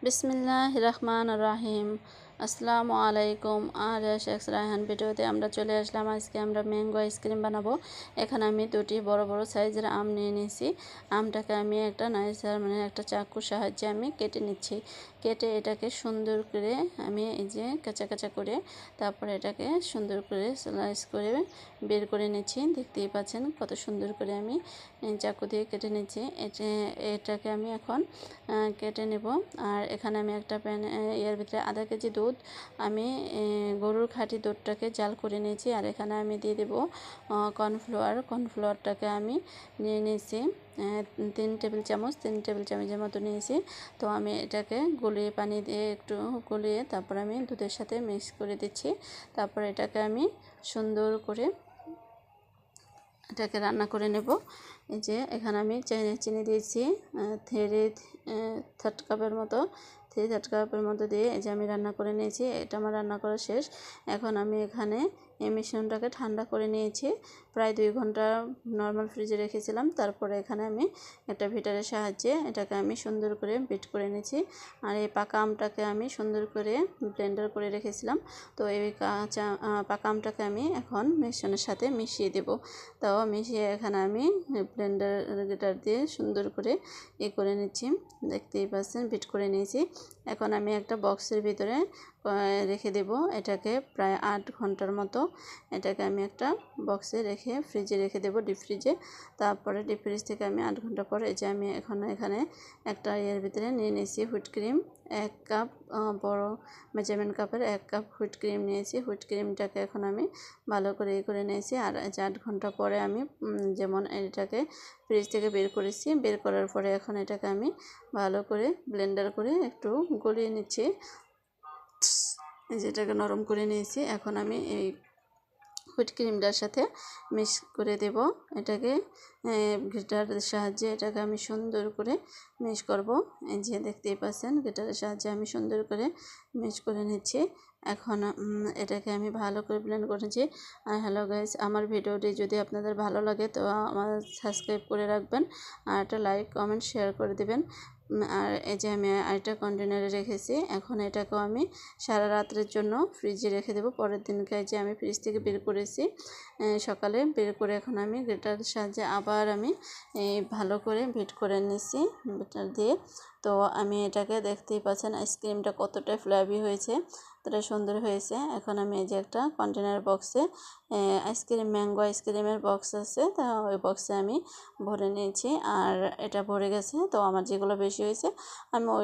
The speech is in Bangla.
বিসমিল্লাহির রহমানির রহিম। আসসালামু আলাইকুম। আর শেক্স রায়হান ভিডিওতে আমরা চলে আসলাম। আজকে আমরা ম্যাঙ্গো আইসক্রিম বানাবো। এখানে আমি দুটি বড় বড় সাইজের আম নিয়ে নিয়েছি। আমটাকে আমি একটা নাইসার একটা চাকুর সাহায্যে আমি কেটে নিচ্ছি। কেটে এটাকে সুন্দর করে আমি এই যে কাঁচা কাঁচা করে তারপরে এটাকে সুন্দর করে স্লাইস করে বের করে নিচ্ছি। দেখতেই পাচ্ছেন কত সুন্দর করে আমি চাকু দিয়ে কেটে নিচ্ছি। এটাকে আমি এখন কেটে নেব। আর এখানে আমি একটা এর ভিতরে আধা কেজি দুধ আমি গরুর খাঁটি দুধটাকে জাল করে নিয়েছি। আর এখানে আমি দিয়ে দেবো কর্নফ্লাওয়ারটাকে আমি নিয়ে নিয়েছি 3 টেবিল চামচের মতো নিয়েছি। তো আমি এটাকে গলিয়ে পানি দিয়ে একটু গলিয়ে তারপর আমি দুধের সাথে মিক্স করে দিচ্ছি। তারপর এটাকে আমি সুন্দর করে এটাকে রান্না করে নেব। এই যে এখানে আমি চিনি দিয়েছি 3 থার্ড কাপের মতো দিয়ে এই যে আমি রান্না করে নিয়েছি। এটা আমার রান্না করা শেষ। এখন আমি এখানে এই মিশ্রণটাকে ঠান্ডা করে নিয়েছি। প্রায় 2 ঘন্টা নর্মাল ফ্রিজে রেখেছিলাম। তারপরে এখানে আমি একটা ভিটারের সাহায্যে এটাকে আমি সুন্দর করে বিট করে নিয়েছি। আর এই পাকা আমটাকে আমি সুন্দর করে ব্লেন্ডার করে রেখেছিলাম। তো এই পাকা আমটাকে আমি এখন মিশ্রণের সাথে মিশিয়ে দেব। তো মিশিয়ে এখানে আমি ব্লেন্ডার দিয়ে সুন্দর করে করে নিচ্ছি। দেখতেই পাচ্ছেন বিট করে নিয়েছি। এখন আমি একটা বক্সের ভিতরে রেখে দেব। এটাকে প্রায় 8 ঘন্টার মতো এটাকে আমি একটা বক্সে রেখে ফ্রিজে রেখে দেব, ডিপ ফ্রিজে। তারপরে ডিপ ফ্রিজ থেকে আমি 8 ঘন্টা পরে এই যে আমি এখানে একটা ভিতরে নিয়ে নিয়েছি হুইট ক্রিম। 1 কাপ বড় মেজারমেন্ট কাপের 1 কাপ হুইট ক্রিম নিয়েছি। হুইট ক্রিমটাকে এখন আমি ভালো করে করে নিয়েছি। আর 8 ঘন্টা পরে আমি যেমন এটাকে ফ্রিজ থেকে বের করেছি, বের করার পরে এখন এটাকে আমি ভালো করে ব্লেন্ডার করে একটু গলিয়ে নিচ্ছি। যেটাকে নরম করে নিয়েছি। এখন আমি এই হুইট ক্রিমটার সাথে মিক্স করে দেব। এটাকে গ্রেটারের সাহায্যে এটাকে আমি সুন্দর করে মিক্স করব। এই যে দেখতেই পাচ্ছেন গ্রেটারের সাহায্যে আমি সুন্দর করে মিক্স করে নিচ্ছি। এখন এটাকে আমি ভালো করে ব্লেন্ড করেছি। আর হ্যালো গাইস, আমার ভিডিওটি যদি আপনাদের ভালো লাগে তো আমার সাবস্ক্রাইব করে রাখবেন আর একটা লাইক কমেন্ট শেয়ার করে দেবেন। আর এই যে আমি আরেকটা কন্টেনারে রেখেছি। এখন এটাকেও আমি সারা রাত্রের জন্য ফ্রিজে রেখে দেবো। পরের দিনকে যে আমি ফ্রিজ থেকে বের করেছি সকালে, বের করে এখন আমি গ্রেটারের সাহায্যে আবার আমি ভালো করে বিট করে নিচ্ছি বিটার দিয়ে। তো আমি এটাকে দেখতেই পাচ্ছেন আইসক্রিমটা কতটা ফ্লাফি হয়েছে, কতটা সুন্দর হয়েছে। এখন আমি এই যে একটা কন্টেনার বক্সে ম্যাঙ্গো আইসক্রিমের বক্স আছে, তা ওই বক্সে আমি ভরে নিয়েছি। আর এটা ভরে গেছে। তো আমার যেগুলো বেশি হয়েছে আমি